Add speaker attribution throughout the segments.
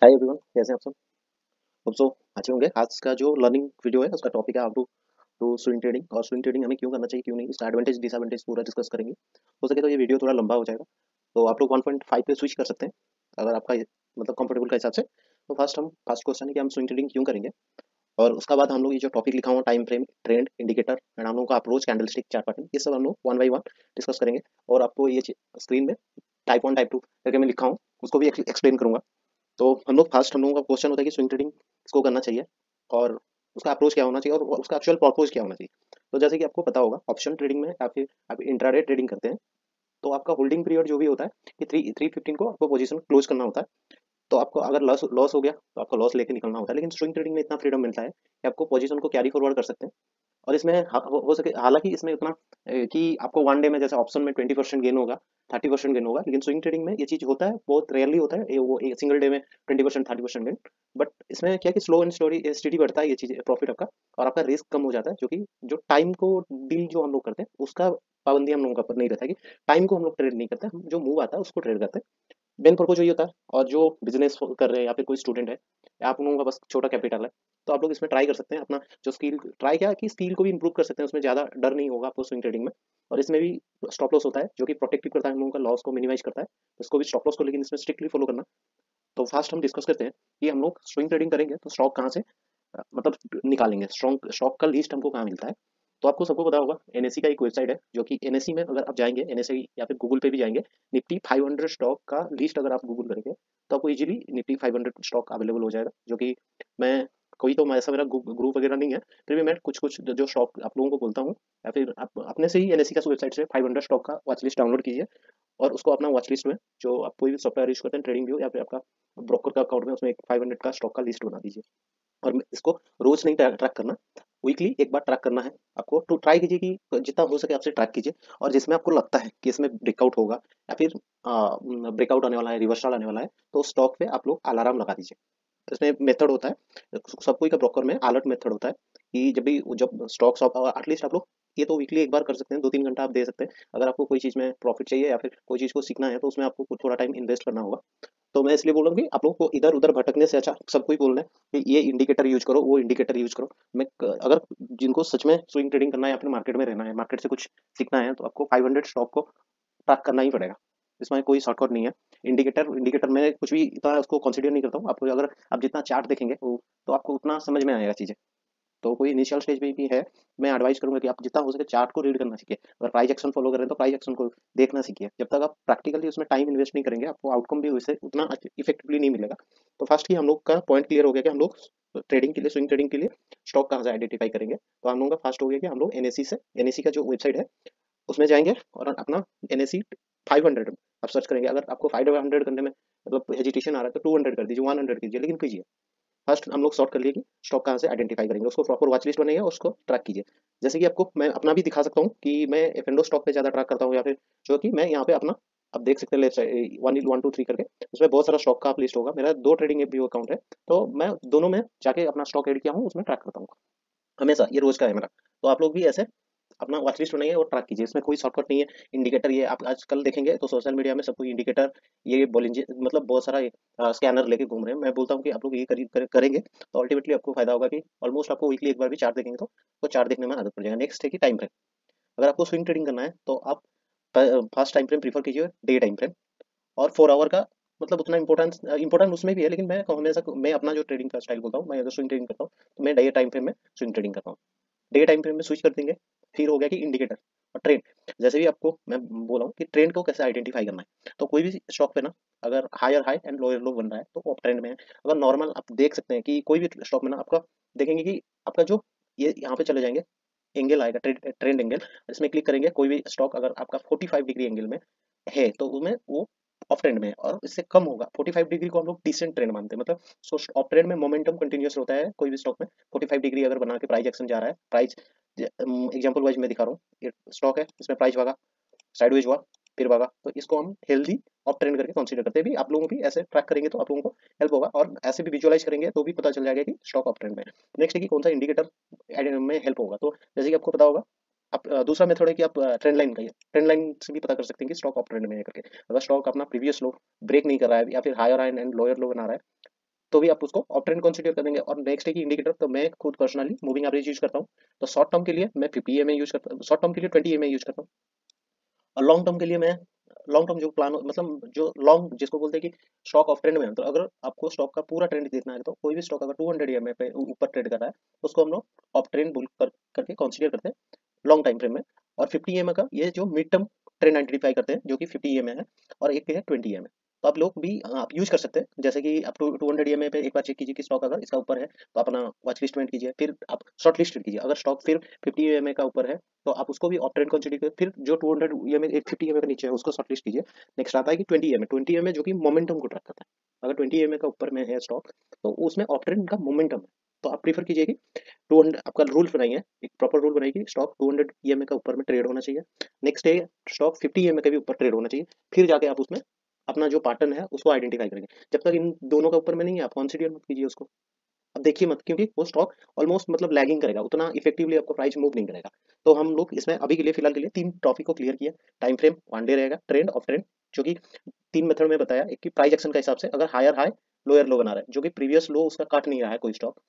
Speaker 1: Hi everyone, कैसे हैं आप सब। होप सो अच्छे होंगे। आज का जो लर्निंग वीडियो है उसका टॉपिक है how to to swing trading, और स्विंग ट्रेडिंग हमें क्यों करना चाहिए क्यों नहीं, इसका एडवांटेज डिसएडवांटेज पूरा डिस्कस करेंगे। हो सके तो ये वीडियो थोड़ा लंबा हो जाएगा, तो आप लोग 1.5 पे स्विच कर सकते हैं अगर आपका मतलब कंफर्टेबल के हिसाब से। तो फर्स्ट क्वेश्चन है कि हम स्विंग ट्रेडिंग क्यों करेंगे, और उसका बाद हम लोग ये जो टॉपिक लिखा हुआ time frame, trend, indicator and हम लोग का अप्रोच, कैंडलस्टिक, चार्ट पैटर्न, ये सब हम लोग वन बाई वन डिस्कस करेंगे। और आपको ये स्क्रीन में टाइप 1 टाइप 2 करके मैं लिखा हूँ, उसको भी एक्सप्लेन करूंगा। तो हम लोगों का क्वेश्चन होता है कि स्विंग ट्रेडिंग किसको करना चाहिए, और उसका अप्रोच क्या होना चाहिए, और उसका एक्चुअल पर्पज क्या होना चाहिए। तो जैसे कि आपको पता होगा, ऑप्शन ट्रेडिंग में या फिर आप इंट्राडे ट्रेडिंग करते हैं, तो आपका होल्डिंग पीरियड जो भी होता है कि 3:15 को आपको पोजीशन क्लोज करना होता है। तो आपको अगर लॉस लॉस हो गया तो आपको लॉस लेके निकलना होता है, लेकिन स्विंग ट्रेडिंग में इतना फ्रीडम मिलता है कि आपको पोजीशन को कैरी फॉरवर्ड कर सकते हैं। और इसमें हो सके, हालांकि इसमें उतना कि आपको वन डे में जैसे ऑप्शन में 20% गेन होगा, 30% गेन होगा, लेकिन स्विंग ट्रेडिंग में ये चीज होता है, बहुत रेयरली होता है वो एक सिंगल डे में 20% 30% गेन। बट इसमें क्या है कि स्लो एंड स्टोरी स्टडी बढ़ता है ये चीज, प्रॉफिट आपका, और आपका रिस्क कम हो जाता है, क्योंकि जो टाइम को डील जो हम लोग करते हैं उसका पाबंदी हम लोगों का ऊपर नहीं रहता है कि टाइम को हम लोग ट्रेड नहीं करते, हम जो मूव आता है उसको ट्रेड करते हैं। मेन पर्पज यही होता है। और जो बिजनेस कर रहे हैं या फिर कोई स्टूडेंट है, या आप लोगों का बस छोटा कैपिटल है, तो आप लोग इसमें ट्राई कर सकते हैं अपना जो स्किल, ट्राई क्या है कि स्किल को भी इंप्रूव कर सकते हैं, उसमें ज़्यादा डर नहीं होगा आपको स्विंग ट्रेडिंग में। और इसमें भी स्टॉप लॉस होता है जो कि प्रोटेक्टिव करता है हम लोगों का, लॉस को मिनिमाइज करता है, तो इसको भी स्टॉप लॉस को लेकिन इसमें स्ट्रिक्टली फॉलो करना। तो फास्ट हम डिस्कस करते हैं कि हम लोग स्विंग ट्रेडिंग करेंगे तो स्टॉक कहाँ से मतलब निकालेंगे, स्ट्रॉन्ग स्टॉक का लिस्ट हमको कहाँ मिलता है। तो आपको सबको पता होगा, एनएससी का एक वेबसाइट है, जो कि एनएससी में अगर आप जाएंगे, एनएससी या फिर गूगल पे भी जाएंगे, निफ्टी 500 स्टॉक का लिस्ट अगर आप गूगल करेंगे तो आपको इजीली निफ्टी 500 स्टॉक अवेलेबल हो जाएगा। जो कि मैं कोई तो ऐसा मेरा ग्रुप वगैरह नहीं है, फिर भी मैं कुछ कुछ जो स्टॉक आप लोगों को बोलता हूँ, या फिर आप अपने से ही एनएससी का वेबसाइट से 500 स्टॉक का वॉच लिस्ट डाउनलोड कीजिए, और उसको अपना वॉच लिस्ट में, जो आप कोई भी सॉफ्टवेयर यूज करते हैं ट्रेडिंग व्यू या फिर आपका ब्रोकर का अकाउंट में, उसमें एक 500 का स्टॉक का लिस्ट बना दीजिए। और इसको रोज नहीं ट्रैक करना, वीकली एक बार ट्रैक करना है आपको। तो ट्राई कीजिए कि जितना हो सके आपसे ट्रैक कीजिए, और जिसमें आपको लगता है कि इसमें ब्रेकआउट होगा या फिर ब्रेकआउट आने वाला है, रिवर्सल आने वाला है, तो स्टॉक पे आप लोग अलार्म लगा दीजिए। तो इसमें मेथड होता है, सब कोई का ब्रोकर में अलर्ट मेथड होता है कि जब स्टॉक्स ऑफ, एटलीस्ट आप लोग ये तो वीकली एक बार कर सकते हैं, 2-3 घंटा आप दे सकते हैं। अगर आपको कोई चीज़ में प्रॉफिट चाहिए या फिर कोई चीज़ को सीखना है, तो उसमें आपको थोड़ा टाइम इन्वेस्ट करना होगा। तो मैं इसलिए बोल रहा हूँ कि आप लोग को इधर उधर भटकने से अच्छा सबको ही बोलना है कि ये इंडिकेटर यूज करो, वो इंडिकेटर यूज करो। अगर जिनको सच में स्विंग ट्रेडिंग करना है या फिर मार्केट में रहना है, मार्केट से कुछ सीखना है, तो आपको 500 स्टॉक को ट्रैक करना ही पड़ेगा। इसमें कोई शॉर्टकट नहीं है। इंडिकेटर में कुछ भी इतना उसको कंसीडर नहीं करता हूँ। आपको अगर आप जितना चार्ट देखेंगे वो, तो आपको उतना समझ में आएगा चीज़ें। तो कोई इनिशियल स्टेज में भी है, मैं एडवाइस करूंगा कि आप जितना हो सके चार्ट को रीड करना सीखिए। अगर प्राइस एक्शन फॉलो कर रहे हैं तो प्राइस एक्शन को देखना सीखिए। जब तक आप प्रैक्टिकली उसमें टाइम इन्वेस्ट नहीं करेंगे, आपको आउटकम भी उससे उतना इफेक्टिवली नहीं मिलेगा। तो फर्स्ट ही हम लोग का पॉइंट क्लियर हो गया कि हम लोग ट्रेडिंग के लिए, स्विंग ट्रेडिंग के लिए स्टॉक कहाँ से आइडेंटिफाई करेंगे। तो हम लोगों का फर्स्ट हो गया कि हम लोग एनएससी से, एनएससी का जो वेबसाइट है उसमें जाएंगे, और अपना एनएससी 500 आप सर्च करेंगे। अगर आपको 500 करने में मतलब हेजिटेशन आ रहा है तो 200 कर दीजिए, 100 कीजिए, लेकिन कीजिए। फर्स्ट हम लोग सॉर्ट कर लिए कि स्टॉक कहाँ से आइडेंटिफाई करेंगे, उसको प्रॉपर वॉच लिस्ट बनाइए और उसको ट्रैक कीजिए। जैसे कि आपको मैं अपना भी दिखा सकता हूँ कि मैं एफेंडो स्टॉक पे ज़्यादा ट्रैक करता हूँ, या फिर जो कि मैं यहाँ पे अपना, आप देख सकते हैं लेफ्ट साइड 1 2 3 करके, उसमें बहुत सारा स्टॉक का आप लिस्ट होगा। मेरा 2 ट्रेडिंग व्यू अकाउंट है, तो मैं दोनों में जाके अपना स्टॉक ऐड किया हूँ, उसमें ट्रैक करता हूँ हमेशा। ये रोज का है मेरा। तो आप लोग भी ऐसे अपना वॉच लिस्ट बनाइए और ट्रैक कीजिए, इसमें कोई शॉर्टकट नहीं है। इंडिकेटर, ये आप आजकल देखेंगे तो सोशल मीडिया में सब कोई इंडिकेटर, ये बोलेंगे मतलब बहुत सारा स्कैनर लेके घूम रहे हैं। मैं बोलता हूँ कि आप लोग ये करेंगे तो अल्टीमेटली आपको फायदा होगा कि ऑलमोस्ट आपको वीकली एक बार भी चार्ट देखेंगे तो चार्ट देखने में आदत पड़ जाएगा। नेक्स्ट है कि टाइम फ्रेम। अगर आपको स्विंग ट्रेडिंग करना है तो आप फास्ट टाइम फ्रेम प्रीफर कीजिए, डे टाइम फ्रेम। और 4 आवर का मतलब उतना इंपॉर्टेंट उसमें भी है, लेकिन मैं हमेशा मैं अपना जो ट्रेडिंग का स्टाइल बोलता हूँ, मैं अगर स्विंग ट्रेडिंग करता हूँ तो मैं डे टाइम फ्रेम में स्विंग ट्रेडिंग करता हूँ। डे टाइम फ्रेम में स्विच कर देंगे। फिर हो गया कि इंडिकेटर और ट्रेंड। जैसे भी आपको मैं बोला हूँ कि ट्रेंड को कैसे आइडेंटिफाई करना है, तो कोई भी स्टॉक पे ना, अगर higher high and lower low बन रहा है तो वो ट्रेंड में है। अगर नॉर्मल आप देख सकते हैं कि कोई भी स्टॉक में ना, आपका देखेंगे कि आपका जो, ये यहाँ पे चले जाएंगे, एंगल आएगा, ट्रेंड एंगल, इसमें क्लिक करेंगे। कोई भी स्टॉक अगर आपका 45 डिग्री एंगल में है तो उसमें वो ऑफ ट्रेंड में है, और इससे कम होगा 45 डिग्री को हम लोग डिसेंट ट्रेंड मानते हैं। मतलब सो ऑफ ट्रेंड में मोमेंटम कंटिन्यूअस होता है कोई भी स्टॉक में। 45 डिग्री अगर बना के प्राइस एक्शन जा रहा है, प्राइस एग्जांपल वाइज मैं दिखा रहा हूँ, ये स्टॉक है, इसमें प्राइस भागा, साइडवेज हुआ, फिर भागा, तो इसको हम हेल्दी ऑफ ट्रेंड करके कंसीडर करते हैं। भी आप लोगों भी ऐसे ट्रैक करेंगे तो आप लोगों को हेल्प होगा, और ऐसे भी विजुअलाइज करेंगे तो भी पता चल जाएगा कि स्टॉक ऑफ ट्रेंड में है। नेक्स्ट है कि कौन सा इंडिकेटर में हेल्प होगा। तो जैसे कि आपको पता होगा, आप दूसरा मेथड है कि आप ट्रेंड लाइन का, ट्रेंड लाइन से भी पता कर सकते हैं कि स्टॉक ऑफ ट्रेंड में है करके। अगर स्टॉक अपना प्रीवियस लो ब्रेक नहीं कर रहा है, या फिर हायर एंड लोअर लो बना रहा है, तो भी आप उसको ऑफ ट्रेंड कंसीडर करेंगे। और नेक्स्ट है कि इंडिकेटर, तो मैं खुद पर्सनली मूविंग एवरेज यूज करता हूँ। तो शॉर्ट टर्म के लिए मैं 50 EMA यूज करता हूँ, शॉर्ट टर्म के लिए 20 EMA यूज करता हूँ। और लॉन्ग टर्म के लिए मैं, लॉन्ग टर्म जो प्लान मतलब जो लॉन्ग जिसको बोलते हैं कि स्टॉक ऑफ ट्रेंड में है, तो अगर आपको स्टॉक का पूरा ट्रेंड देखना है तो कोई भी स्टॉक अगर 200 EMA पे ऊपर ट्रेड कर रहा है तो उसको हम लोग ऑफ ट्रेंड बुल करके कंसीडर करते हैं लॉन्ग टाइम फ्रेम में। और 50 EMA का ये जो मिड टर्म ट्रेंड आइडेंटिफाई करते हैं जो कि 50 EMA है, और एक है 20 EMA। तो आप लोग भी आप यूज कर सकते हैं, जैसे कि आप 200 EMA पे एक बार चेक कीजिए कि स्टॉक अगर इसका ऊपर है तो अपना वॉच लिस्ट में कीजिए, फिर आप शॉर्ट लिस्ट कीजिए। अगर स्टॉक फिर 50 EMA का ऊपर है तो आप उसको भी ऑफ ट्रेंड कंसीडर करिए, फिर जो 200 EMA 50 EMA के नीचे है उसको शॉर्ट लिस्ट कीजिए। नेक्स्ट आता है कि 20 EMA जो कि मोमेंटम को ट्रैक करता है। अगर 20 EMA का ऊपर में है स्टॉक तो उसमें ऑफ ट्रेंड का मोमेंटम है, तो आप प्रीफर कीजिए कि 200, आपका रूल बनाइए, एक प्रॉपर रूल बनाइए कि स्टॉक 200 EMA का ऊपर में ट्रेड होना चाहिए। नेक्स्ट है स्टॉक 50 EMA का भी ऊपर ट्रेड होना चाहिए, फिर जाके आप उसमें अपना जो पैटर्न है उसको आइडेंटिफाई करेंगे। जब तक इन दोनों का ऊपर में नहीं है आप कंसीडर मत कीजिए उसको। अब देखिए मत, क्योंकि वो स्टॉक ऑलमोस्ट मतलब लैगिंग करेगा, उतना इफेक्टिवली आपको प्राइस मूव नहीं करेगा। तो हम लोग इसमें अभी के लिए फिलहाल के लिए तीन टॉपिक को क्लियर किया। टाइम फ्रेम 1 डे रहेगा, ट्रेंड ऑफ ट्रेंड जो कि तीन मेथड में बताया, एक कि प्राइस एक्शन का हिसाब से अगर हायर हाई लोअर लो बना रहा है जो कि प्रीवियस लो उसका काट नहीं रहा है कोई स्टॉक,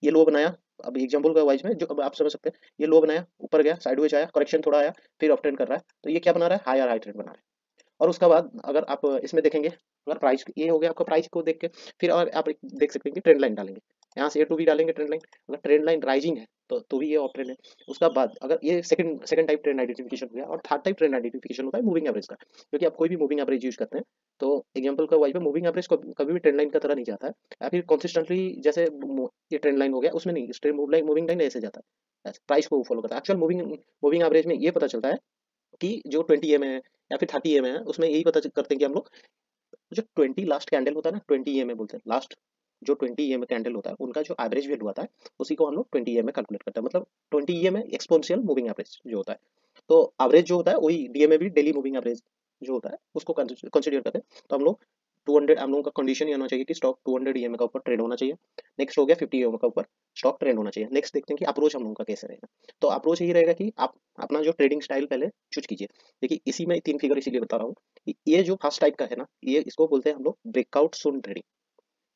Speaker 1: ये लो बनाया। अब एग्जांपल का वाइज में जो अब आप समझ सकते हैं, ये लो बनाया, ऊपर गया, साइडवेज आया, करेक्शन थोड़ा आया, फिर अप ट्रेंड कर रहा है, तो ये क्या बना रहा है, हायर हाई ट्रेंड बना रहा है। और उसका बाद अगर आप इसमें देखेंगे, अगर प्राइस ये हो गया आपका प्राइस को देख के, फिर और आप एक देख सकते हैं कि ट्रेंड लाइन डालेंगे, यहाँ से ए टू बी डालेंगे ट्रेंड लाइन। अगर ट्रेंड लाइन राइजिंग है तो भी ये ऑफ ट्रेंड है। उसका बाद अगर ये second second type trend identification हो गया, और थर्ड टाइप ट्रेंड आइडेंटिफिकेशन होता है मूविंग एवरेज का, क्योंकि आप कोई भी मूविंग एवरेज यूज करते हैं तो एग्जांपल का वाइज में मूविंग एवरेज कभी भी ट्रेंड लाइन का तरह नहीं जाता है, या फिर कंसिस्टेंटली जैसे ये ट्रेंड लाइन हो गया उसमें नहीं, स्ट्रेट मूविंग लाइन ऐसे जाता है, प्राइस को फॉलो करता है। एक्चुअल मूविंग मूविंग एवरेज में ये पता चलता है कि जो 20 EMA है या फिर 30 EMA है, उसमें यही पता करते हैं कि हम लोग जो 20 लास्ट कैंडल होता है ना, 20 EMA बोलते हैं लास्ट, जो 20 EMA कैंडल होता है उनका जो एवरेज वैल्यू आता है उसी को हम लोग 20 EMA कैलकुलेट करते हैं। मतलब 20 EMA एक्सपोनेंशियल मूविंग एवरेज जो होता है, तो एवरेज जो होता है वही DMA भी डेली मूविंग एवरेज जो होता है उसको कंसिडर करते हैं। तो हम लोग 200, हम लोगों का कंडीशन ये होना चाहिए कि स्टॉक 200 EMA का ऊपर ट्रेड होना चाहिए। नेक्स्ट हो गया 50 EMA का ऊपर स्टॉक ट्रेड होना चाहिए। नेक्स्ट देखते हैं कि अप्रोच हम लोगों का कैसे रहेगा। तो अप्रोच यही रहेगा कि आप अपना जो ट्रेडिंग स्टाइल पहले चूज कीजिए। देखिए इसी में तीन फिगर इसीलिए बता रहा हूँ कि ये जो फर्स्ट टाइप का है ना, ये इसको बोलते हैं हम लोग ब्रेकआउट सून ट्रेडिंग।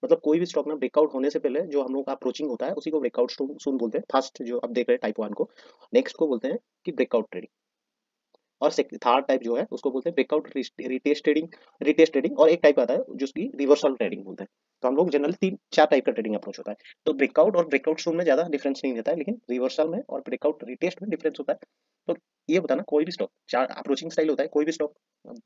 Speaker 1: मतलब कोई भी स्टॉक ना ब्रेकआउट होने से पहले जो हम लोग का अप्रोचिंग होता है उसी को ब्रेकआउट सून बोलते हैं। फर्स्ट जो आप देख रहे हैं टाइप 1 को, नेक्स्ट को बोलते हैं कि ब्रेकआउट ट्रेडिंग, और थर्ड टाइप जो है उसको बोलते हैं breakout retest trading. Retest trading, और एक टाइप आता है जिसकी रिवर्सल ट्रेडिंग बोलते हैं। तो हम लोग जनरली तीन चार टाइप का ट्रेडिंग अप्रोच होता है। तो ब्रेकआउट और ब्रेकआउट में ज्यादा डिफरेंस नहीं रहता है, लेकिन रिवर्सल में और ब्रेकआउट रिटेस्ट में डिफरेंस होता है। तो ये बताना, कोई भी स्टॉक चार अप्रोचिंग स्टाइल होता है, कोई भी स्टॉक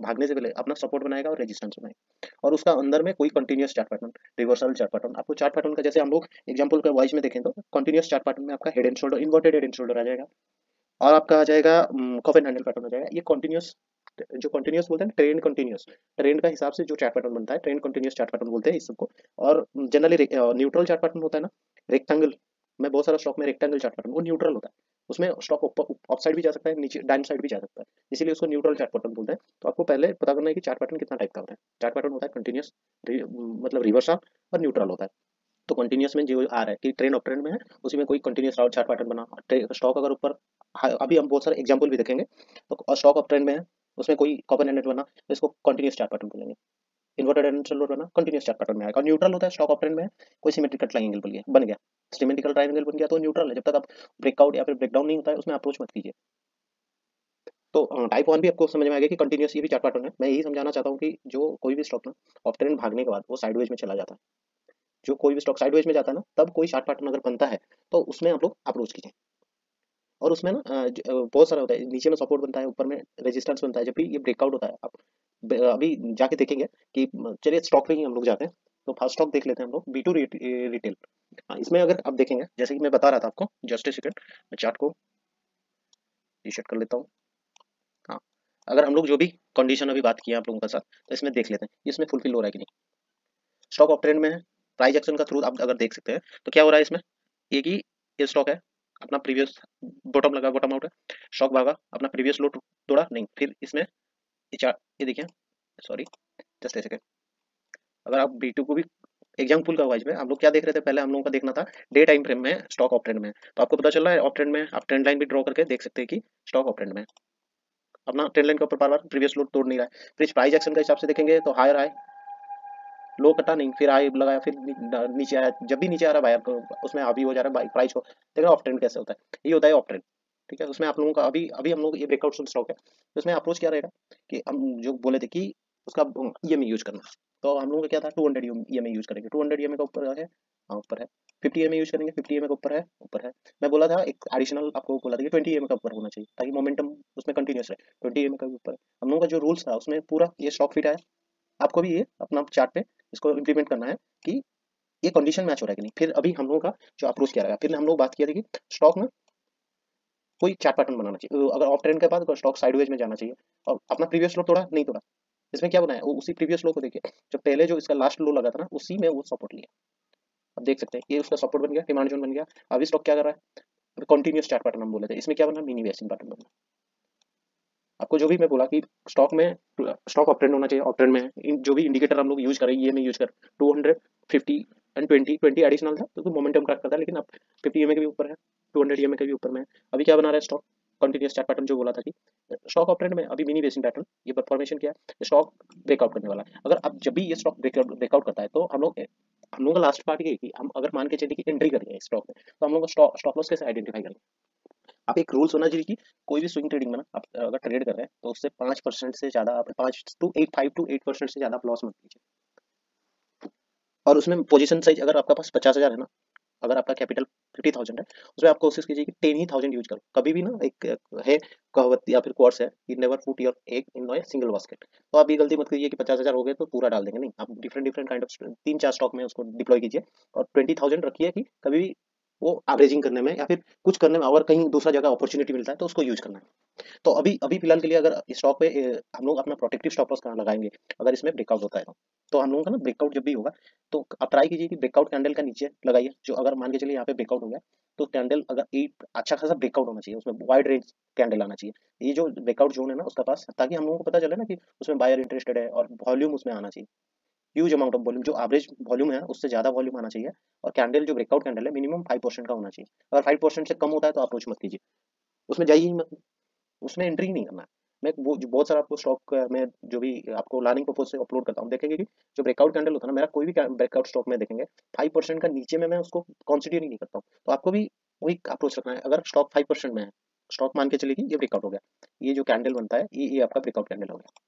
Speaker 1: भागने से पहले अपना सपोर्ट बनाएगा और रेजिस्टेंस बनाएगा, और उसका अंदर में कोई continuous chart pattern, reversal chart pattern. आपको चार्ट पैटर्न का जैसे हम लोग एग्जांपल का वाइज में देखें तो कंटिन्यूअस चार्ट पैटर्न में आपका head and shoulder, inverted head and shoulder आ जाएगा, और आपका आ जाएगा कफ एंड हैंडल पैटर्न आ जाएगा। ये कंटिन्यूअस, जो कंटिन्यूअस बोलते हैं ट्रेंड कंटिन्यूअस, ट्रेंड का हिसाब से जो चार्ट पैटर्न बनता है ट्रेंड कंटिन्यूअस चार्ट पैटर्न बोलते हैं इस सबको। और जनरली न्यूट्रल चार्ट पैटर्न होता है ना, रेक्टेंगल में बहुत सारा स्टॉक में रेक्टेंगल चार्ट पैटर्न वो न्यूट्रल होता है, उसमें स्टॉक अप साइड भी जा सकता है, नीचे डाउन साइड भी जा सकता है, इसीलिए उसको न्यूट्रल चार्ट पैटर्न बोलते हैं। तो आपको पहले पता करना है कि चार्ट पैटर्न कितना टाइप का होता है। चार्ट पैटर्न होता है कंटिन्यूअस, मतलब रिवर्सल, और न्यूट्रल होता है। तो कंटिन्यूअस में जो आ रहा है कि ट्रेंड ऑफ ट्रेंड में है, उसी में कोई कंटिन्यूअस चार्ट पैटर्न बना, स्टॉक अगर ऊपर, अभी हम बहुत सारे एग्जांपल भी देखेंगे, तो स्टॉक ऑफ ट्रेंड में है उसमें कोई कॉपर एंडेड बना तो इसको कंटिन्यूअस चार्ट पैटर्न बोलेंगे। इन्वर्टेड एंड शोल्डर बना कंटिन्यूअस चार्ट पैटर्न में आएगा। और न्यूट्रल होता है स्टॉक ऑफ ट्रेंड में है, कोई सिमेट्रिकल ट्रायंगल बन गया, सिमेट्रिकल ट्रायंगल बन गया तो न्यूट्रल है, जब तक आप ब्रेकआउट या फिर ब्रेकडाउन नहीं होता है उसमें अप्रोच मत कीजिए। तो टाइप 1 भी आपको समझ में आ गया कि कंटिन्यूअस ये भी चार्ट पैटर्न है। मैं यही समझाना चाहता हूँ कि जो कोई भी स्टॉक ना ऑफ ट्रेंड भागने के बाद वो साइडवेज में चला जाता है, जो कोई भी स्टॉक साइडवेज में जाता है ना, तब कोई चार्ट पैटर्न अगर बनता है तो उसमें आप लोग अप्रोच कीजिए। और उसमें ना बहुत सारा होता है, नीचे में सपोर्ट बनता है, ऊपर में रेजिस्टेंस बनता है, जब भी ये ब्रेकआउट होता है आप अभी जाके देखेंगे कि चलिए स्टॉक पे ही हम लोग जाते हैं। तो फर्स्ट स्टॉक देख लेते हैं हम लोग, B2 रिटेल। इसमें अगर आप देखेंगे जैसे कि मैं बता रहा था आपको, जस्ट ए सेकंड मैं चार्ट को टी शर्ट कर लेता हूँ। हाँ, अगर हम लोग जो भी कंडीशन अभी बात किया आप लोगों के साथ, तो इसमें देख लेते हैं इसमें फुलफिल हो रहा है कि नहीं। स्टॉक ऑफ ट्रेंड में है, प्राइस एक्शन का थ्रू आप अगर देख सकते हैं तो क्या हो रहा है इसमें, एक ही ये स्टॉक है, अपना प्रीवियस बॉटम लगा, बॉटम आउट है, स्टॉक भागा, अपना प्रीवियस लो तोड़ा नहीं, फिर इसमें ये चार्ट, ये देखिए, सॉरी जस्ट ए सेकंड। अगर आप B2 को भी एग्जाम्पल का वाइज में हम लोग क्या देख रहे थे, पहले हम लोगों का देखना था डे टाइम फ्रेम में स्टॉक ऑफ ट्रेंड में है। तो आपको पता चल रहा है ऑफ ट्रेंड में आप ट्रेंड लाइन भी ड्रॉ करके देख सकते हैं कि स्टॉक ऑफ ट्रेंड में है, अपना ट्रेंड लाइन के ऊपर बार बार प्रीवियस लो तोड़ नहीं रहा है। फिर प्राइस एक्शन के हिसाब से देखेंगे तो हायर हाई, लो कटा नहीं, फिर हाई लगाया, फिर नीचे आया, जब भी नीचे आ रहा है बायर उसमें हावी हो जा रहा है बाई प्राइस को। देख रहे हो ऑफ ट्रेंड कैसे होता है, ये होता है ऑफ ट्रेंड। ठीक है, उसमें आप लोगों का अभी अभी हम लोग ये ब्रेकआउट स्टॉक है, तो उसमें अप्रोच क्या रहेगा कि हम जो बोले थे कि उसका ईएमए यूज करना, तो हम लोगों का क्या था 200 ईएमए यूज करेंगे, 200 ईएमए का ऊपर है, हाँ ऊपर है। 50 ईएमए यूज करेंगे, 50 ईएमए का ऊपर है, ऊपर है। मैं बोला था एक एडिशनल आपको बोला था कि 20 ईएमए का ऊपर होना चाहिए ताकि मोमेंटम उसमें कंटिन्यूस रहे, 20 ईएमए का भी ऊपर है। हम लोगों का जो रूल्स था उसमें पूरा ये स्टॉक फिट है। आपको भी ये अपना चार्ट पे इसको इम्प्लीमेंट करना है कि ये कंडीशन मैच हो रहा है कि नहीं। फिर अभी हम लोगों का जो अप्रोच किया रहेगा, फिर हम लोग बात किया था कि स्टॉक में कोई चार्ट पैटर्न बनाना चाहिए, अगर ऑफ ट्रेंड के बाद अगर स्टॉक साइडवेज में जाना चाहिए और अपना प्रीवियस लो तोड़ा नहीं तोड़ा, इसमें क्या बनाया उसी प्रीवियस लो को देखिए, जब पहले जो इसका लास्ट लो लगा था ना उसी में वो सपोर्ट लिया। अब देख सकते हैं ये उसका सपोर्ट बन गया, डिमांड जोन बन गया। अभी स्टॉक क्या कर रहा है, कंटिन्यूस चार्ट पैटर्न हम बोले थे, इसमें क्या बना मिनी बेसिक पैटर्न बना। आपको जो भी मैं बोला कि स्टॉक में स्टॉक ऑफ ट्रेंड होना चाहिए, ऑफ ट्रेंड में जो भी इंडिकेटर हम लोग यूज करें ये में यूज कर 200 50 एंड 20 20 एडिशनल था तो मोमेंटम क्रैक करता है, लेकिन अब 50 ईएमए के भी ऊपर है, 200 ईएमए के भी ऊपर में है। अभी क्या बना रहा है स्टॉक कंटिन्यूस चार्ट पैटर्न, जो बोला था कि स्टॉक ऑफ ट्रेंड में अभी मिनी बेसिक पैटर्न ये फॉर्मेशन किया है, स्टॉक ब्रेकआउट करने वाला है। अगर अब जब भी ये स्टॉक ब्रेकआउट करता है तो हम लोग का लास्ट पार्ट ये है कि हम अगर मान के चलिए कि एंट्री करेंगे स्टॉक में, तो हम लोग स्टॉप लॉस कैसे आइडेंटिफाई करेंगे। आप एक रूल्स होना चाहिए कि कोई भी स्विंग ट्रेडिंग में ना आप अगर ट्रेड कर रहे हैं तो उससे 5% से ज्यादा आप 5 to 8 से ज्यादा आप लॉस मत कीजिए। और उसमें पोजीशन साइज अगर आपका पास 50,000 है ना, अगर आपका कैपिटल 50,000 है, उसमें आप कोशिश कीजिए कि 10,000 यूज करो कभी भी ना। एक है कहावत या फिर कोर्स है कि never put your egg in a single basket. तो आप ये गलती मत कीजिए कि 50,000 हो गए तो पूरा डाल देंगे, नहीं, आप different different kind of 3 4 stock में उसको डिप्लॉय कीजिए। और 20,000 रखिए कि कभी भी वो एवरेजिंग करने में या फिर कुछ करने में अगर कहीं दूसरा जगह अपॉर्चुनिटी मिलता है तो उसको यूज करना है। तो अभी अभी फिलहाल के लिए अगर स्टॉक पे हम लोग अपना प्रोटेक्टिव स्टॉप लॉस कहाँ लगाएंगे, अगर इसमें ब्रेकआउट होता है तो हम लोगों का ना ब्रेकआउट जब भी होगा तो आप ट्राई कीजिए कि ब्रेकआउट कैंडल का नीचे लगाइए। जो अगर मान के चलिए यहाँ पे ब्रेकआउट हो गया तो कैंडल अगर एक अच्छा खासा ब्रेकआउट होना चाहिए, उसमें वाइड रेंज कैंडल आना चाहिए, ये जो ब्रेकआउट जोन है ना उसका पास, ताकि हम लोगों को पता चले ना कि उसमें बायर इंटरेस्टेड है और वॉल्यूम उसमें आना चाहिए। ह्यूज अमाउंट ऑफ वॉल्यूम, जो एवरेज वॉल्यूम है उससे ज्यादा वॉल्यूम आना चाहिए। और कैंडल जो ब्रेकआउट कैंडल है मिनिमम 5% का होना चाहिए। अगर 5% से कम होता है तो अप्रोच मत कीजिए, उसमें जाइए ही मत, उसमें एंट्री ही नहीं करना है। मैं वो जो बहुत सारा आपको स्टॉक मैं जो भी आपको लर्निंग पर्पज से अपलोड करता हूँ, देखेंगे कि जो ब्रेकआउट कैंडल होता है ना, मेरा कोई भी ब्रेकआउट स्टॉक में देखेंगे 5% का नीचे में मैं उसको कंसिडर ही नहीं करता हूँ। तो आपको भी वही अप्रोच रखना है। अगर स्टॉक 5% में है, स्टॉक मान के चलिए कि ये ब्रेकआउट हो गया, ये जो कैंडल बनता है ये आपका ब्रेकआउट कैंडल हो गया।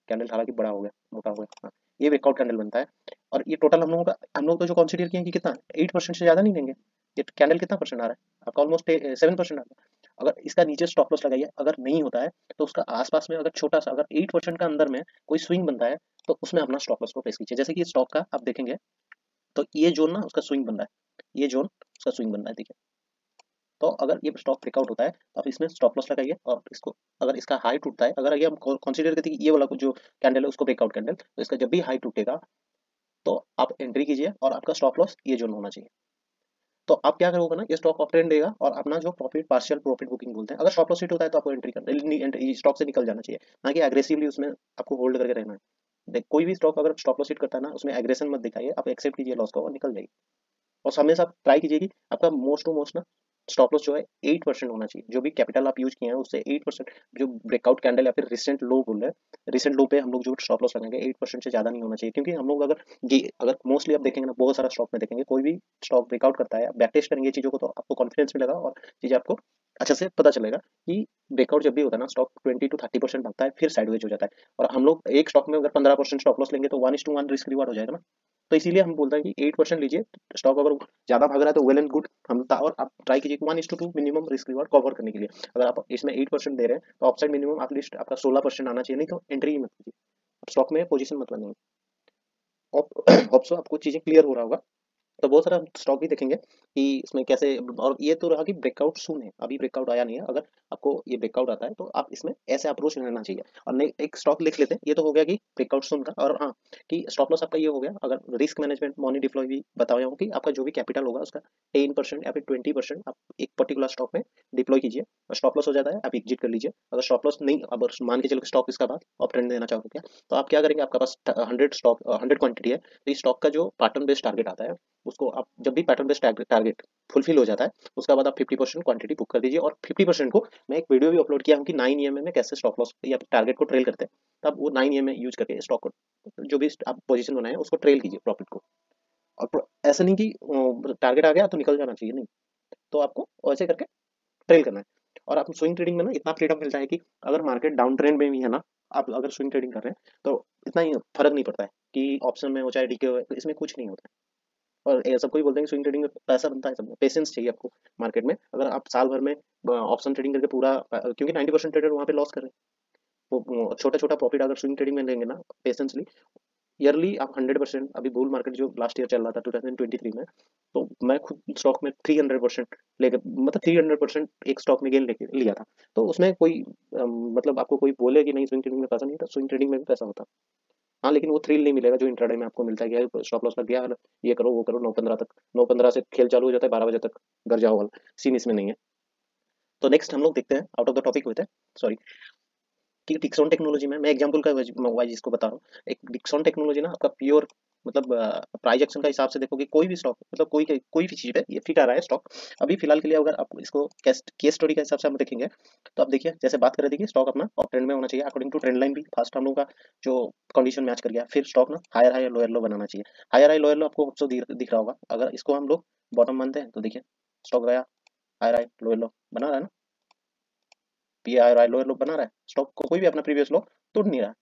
Speaker 1: कैंडल हालांकि बड़ा हो गया, मोटा हो गया, हाँ, ये ब्रेकआउट कैंडल बनता है। और ये टोटल हम लोग तो जो कंसिडर किए कि कितना 8% से ज्यादा नहीं देंगे। ये कैंडल कितना परसेंट आ रहा है आपका, ऑलमोस्ट 7% आ रहा है। अगर इसका नीचे स्टॉप लॉस लगाइए, अगर नहीं होता है तो उसका आसपास में अगर छोटा सा अगर 8% का अंदर में कोई स्विंग बनता है तो उसमें अपना स्टॉप लॉस को प्लेस कीजिए। जैसे कि स्टॉक का आप देखेंगे तो ये जोन ना उसका स्विंग बन रहा है, ये जोन उसका स्विंग बन रहा है, देखिए। तो अगर ये स्टॉक ब्रेकआउट होता है तो आप इसमें स्टॉप लॉस लगाइए। और इसको अगर इसका हाई टूटता है, अगर ये हम कंसीडर करते हैं कि ये वाला जो कैंडल है उसको ब्रेकआउट कैंडल, तो इसका जब भी हाई टूटेगा तो आप एंट्री कीजिए और आपका स्टॉप लॉस ये जोन होना चाहिए। तो आप क्या करोगे ना, ये स्टॉक ऑफ ट्रेंड देगा और अपना जो प्रॉफिट पार्शियल प्रॉफिट बुकिंग बोलते हैं, अगर स्टॉप लॉस हिट होता है तो आपको एंट्री करना, स्टॉक से निकल जाना चाहिए, ना कि एग्रेसिवली उसमें आपको होल्ड करके रहना है। देख कोई भी स्टॉक अगर स्टॉप लॉस हिट करता है ना उसमें एग्रेशन मत दिखाइए, आप एक्सेप्ट कीजिए लॉस को और निकल जाइए। और हमेशा ट्राई कीजिए कि आपका मोस्ट टू मोस्ट ना स्टॉप लॉस जो है 8% होना चाहिए। जो भी कैपिटल आप यूज किए हैं उससे 8%, जो ब्रेकआउट कैंडल या फिर रिसेंट लो बोल रहे हैं, रिसेंट लो पे हम लोग जो स्टॉप लॉस लगाएंगे 8% से ज्यादा नहीं होना चाहिए। क्योंकि हम लोग अगर ये अगर मोस्टली आप देखेंगे ना बहुत सारा स्टॉक में देखेंगे, कोई भी स्टॉक ब्रेकआउट करता है, बैक टेस्ट करेंगे चीजों को तो आपको कॉन्फिडेंस मिलेगा और चीजें आपको अच्छे से पता चलेगा कि ब्रेकआउट जब भी होता है ना स्टॉक 20 to 30% भागता है फिर साइडवेज हो जाता है। और हम लोग एक स्टॉक में अगर 15% स्टॉप लॉस लेंगे तो 1:1 रिस्क रिवार्ड हो जाएगा ना। तो इसीलिए हम बोलते हैं कि 8% लीजिए। स्टॉक अगर ज्यादा भाग रहा है तो वेल एंड गुड, और आप ट्राई कीजिए कि 1:2 मिनिमम रिस्क रिवार्ड कवर करने के लिए। अगर आप इसमें 8% दे रहे हैं तो अपसाइड मिनिमम एटलीस्ट आपका 16% आना चाहिए, नहीं तो एंट्री ही मत कीजिए, स्टॉक में पोजीशन मत बनाइए। होप सो आपको चीजें क्लियर हो रहा होगा। तो बहुत सारा स्टॉक भी देखेंगे कि इसमें कैसे। और ये तो रहा कि ब्रेकआउट सुन है, अभी ब्रेकआउट आया नहीं है। अगर आपको ये ब्रेकआउट आता है तो आप इसमें ऐसे अप्रोच लेना चाहिए। और नहीं एक स्टॉक लिख लेते हैं, ये तो हो गया कि ब्रेकआउट सुन का। और हाँ कि स्टॉप लॉस आपका ये हो गया। अगर रिस्क मैनेजमेंट मनी डिप्लॉय भी बताया हूँ कि आपका जो भी कैपिटल होगा उसका 10% या फिर 20% आप एक पर्टिकुलर स्टॉक में डिप्लॉय कीजिए। स्टॉप लॉस हो जाता है आप एग्जिट कर लीजिए। अगर स्टॉप लॉस नहीं, अब मान के चलो स्टॉक इसका बाद आप ट्रेंड देना चाहोगे क्या, तो आप क्या करेंगे, आपका पास 100 क्वांटिटी है, तो इस स्टॉक का जो पैटर्न बेस्ड टारगेट आता है उसको आप जब भी पैटर्न बेस्ड टारगेट फुलफिल हो जाता है, उसके बाद आप 50% क्वांटिटी बुक कर दीजिए। और 50% को मैं एक वीडियो भी अपलोड किया हूँ कि 9 ईएमए में कैसे स्टॉप लॉस या टारगेट को ट्रेल करते हैं। तब वो 9 ईएमए यूज करके स्टॉक को जो भी आप पोजीशन बनाए उसको ट्रेल कीजिए प्रॉफिट को। और ऐसा नहीं कि टारगेट आ गया तो निकल जाना चाहिए, नहीं। तो आपको ऐसे करके ट्रेल करना है। और आप स्विंग ट्रेडिंग में ना इतना फ्रीडम मिलता है कि अगर मार्केट डाउन ट्रेंड में भी है ना, आप अगर स्विंग ट्रेडिंग कर रहे हैं तो इतना ही फर्क नहीं पड़ता है कि ऑप्शन में हो चाहे डीके हो, तो इसमें कुछ नहीं होता है। और ये सबको ही बोलते हैं कि स्विंग ट्रेडिंग में पैसा बनता है, सब पेशेंस चाहिए आपको मार्केट में। अगर आप साल भर में ऑप्शन ट्रेडिंग करके पूरा क्योंकि 90% ट्रेडर वहाँ पे लॉस कर रहे हैं, वो छोटा छोटा प्रॉफिट अगर स्विंग ट्रेडिंग में लेंगे ना पेशेंसली, ईयरली आप 100%। अभी बुल मार्केट जो लास्ट ईयर चल रहा था 2023 में, तो मैं खुद स्टॉक में 300% लेकर, मतलब 300% एक स्टॉक में गेन लेके लिया था। तो उसमें कोई मतलब आपको कोई बोले कि नहीं स्विंग ट्रेडिंग में पैसा नहीं था, स्विंग ट्रेडिंग में भी पैसा होता। हाँ, लेकिन वो थ्रिल नहीं मिलेगा जो इंट्राडे में आपको मिलता है कि स्टॉप लॉस लग गया, ये करो वो करो, 9:15 तक, 9:15 से खेल चालू हो जाता है, 12 बजे तक घर जाओ वाला सीन इसमें नहीं है। तो नेक्स्ट हम लोग देखते हैं, आउट ऑफ द टॉपिक होते हैं, सॉरी, कि डिक्सॉन टेक्नोलॉजी में मैं एग्जांपल का वाइज इसको बता रहा हूँ। एक डिक्सॉन टेक्नोलॉजी ना आपका प्योर मतलब प्राइस एक्शन का हिसाब से देखोगे कोई भी स्टॉक, मतलब कोई भी चीज पे ये फिट आ रहा है स्टॉक अभी फिलहाल के लिए। अगर आप इसको केस स्टडी के हिसाब से हम देखेंगे तो आप देखिए, जैसे बात करें, देखिए स्टॉक अपना अप ट्रेंड में होना चाहिए अकॉर्डिंग टू ट्रेंड लाइन भी फर्स्ट हम लोग का जो कंडीशन मैच कर गया। फिर स्टॉक ना हायर हाई लोअर लो बनाना चाहिए। हायर हाई लोअर लो आपको ऑप्शन दिख रहा होगा, अगर इसको हम लोग बॉटम मानते हैं तो देखिए स्टॉक गया हायर हाई लोअर लो बना रहा है ना, पी हायर हाई लोअर लो बना रहा है, स्टॉक को कोई भी अपना प्रीवियस लो तोड़ नहीं रहा है।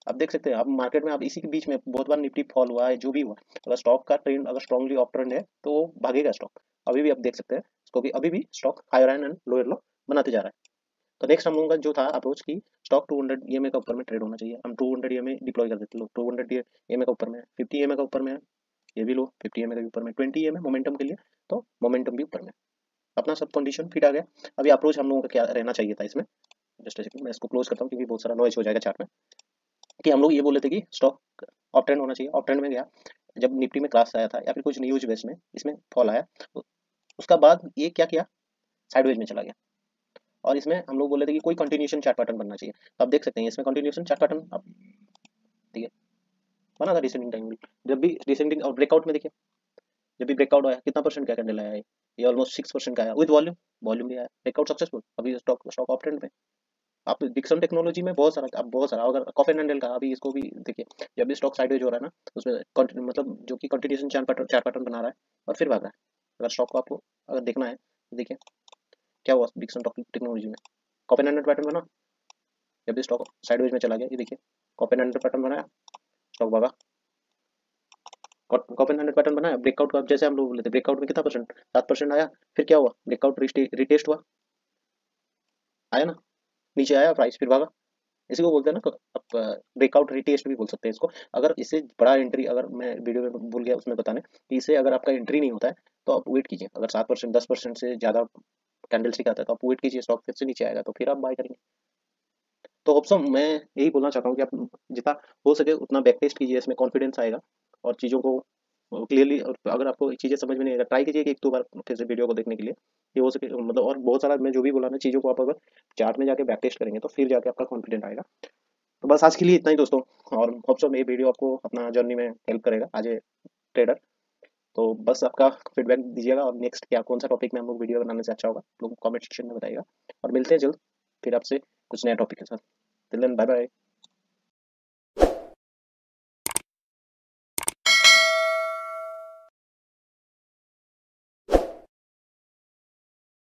Speaker 1: आप देख सकते हैं, आप मार्केट में आप इसी के बीच में बहुत बार निफ्टी फॉल हुआ है, जो भी हुआ, अगर स्टॉक का ट्रेंड अगर स्ट्रांगली अप ट्रेंड है तो वो भागेगा स्टॉक। अभी भी आप देख सकते हैं इसको कि अभी भी stock higher and lower low बनाते जा रहा है। तो नेक्स्ट हम लोगों का जो था अप्रोच की स्टॉक 200 ईएमए का ऊपर में ट्रेड होना चाहिए, हम 200 ईएमए डिप्लॉय कर देते लोग। 200 ईएमए का ऊपर में है, 50 ईएमए का ऊपर में है, ये भी लो 50 ईएमए का ऊपर में, 20 ईएमए मोमेंटम के लिए, तो मोमेंटम भी ऊपर में, अपना सब कंडीशन फिट आ गया। अभी अप्रोच हम लोगों का क्या रहना चाहिए था इसमें, जस्ट सेकंड मैं इसको क्लोज करता हूँ क्योंकि बहुत सारा नॉइज हो जाएगा चार्ट में। कि हम लोग ये बोले थे कि स्टॉक अप ट्रेंड होना चाहिए, अप ट्रेंड में गया, जब निफ्टी में क्लास आया था या फिर कुछ न्यूज बेस में इसमें फॉल आया, तो उसका बाद ये क्या किया, साइडवेज में चला गया। और इसमें हम लोग बोले थे कि कोई कंटिन्यूशन चार्ट पैटर्न बनना चाहिए, तो आप देख सकते हैं इसमें कंटिन्यूशन चार्ट पैटर्न आप ठीक है बना था डिसेंडिंग टाइम भी। जब भी डिसेंडिंग और ब्रेकआउट में देखिए, जब भी ब्रेकआउट आया कितना परसेंट क्या कैंडल आया है, ये ऑलमोस्ट 6% का आया विद वॉल्यूम, वॉल्यूम भी आया, ब्रेकआउट सक्सेसफुल, अभी स्टॉक स्टॉक ऑफ ट्रेंड पे। आप डिक्सन टेक्नोलॉजी में बहुत सारा, आप बहुत सारा अगर कॉफी एंडल का अभी इसको भी देखिए, जब भी स्टॉक साइडवेज हो रहा है ना, तो उसमें मतलब जो कि कंटिन्यूशन चार्ट पैटर्न बना रहा है और फिर भाग रहा है। अगर स्टॉक को आपको अगर देखना है तो देखिए क्या हुआ डिक्सन टेक्नोलॉजी में, कॉपी एंडल पैटर्न बना, जब भी स्टॉक साइडवेज में चला गया, ये देखिए कॉपी एंडल पैटर्न बनाया, स्टॉक भागा, कॉपी एंडल पैटर्न बनाया, ब्रेकआउट का जैसे हम लोग बोले थे, ब्रेकआउट में कितना परसेंट, 7% आया, फिर क्या हुआ, ब्रेकआउट रिटेस्ट हुआ, आया ना, नीचे आया प्राइस फिर भागा। इसी को बोलते हैं ना, आप ब्रेकआउट रिटेस्ट भी बोल सकते हैं इसको। अगर इससे बड़ा एंट्री, अगर मैं वीडियो में भूल गया उसमें बताने कि इसे अगर आपका एंट्री नहीं होता है तो आप वेट कीजिए, अगर 7% 10% से ज़्यादा कैंडल स्टिक आता है तो आप वेट कीजिए, स्टॉक फिर से नीचे आएगा तो फिर आप बाय करेंगे। तो होप्सो मैं यही बोलना चाहता हूँ कि आप जितना हो सके उतना बैक टेस्ट कीजिए, इसमें कॉन्फिडेंस आएगा और चीज़ों को क्लियरली। और अगर आपको चीज़ें समझ में नहीं आएगा, ट्राई कीजिए कि एक दो बार फिर से वीडियो को देखने के लिए, ये हो सके मतलब। और बहुत सारा मैं जो भी बोला ना चीज़ों को आप अगर चार्ट में जाके बैक टेस्ट करेंगे तो फिर जाके आपका कॉन्फिडेंट आएगा। तो बस आज के लिए इतना ही दोस्तों, और होप सो ये वीडियो आपको अपना जर्नी में हेल्प करेगा एज ए ट्रेडर। तो बस आपका फीडबैक दीजिएगा और नेक्स्ट क्या कौन सा टॉपिक में हम लोग वीडियो बनाने से अच्छा होगा लोग कमेंट सेक्शन में बताइएगा। और मिलते हैं जल्द फिर आपसे कुछ नया टॉपिक के साथ। Till then bye bye.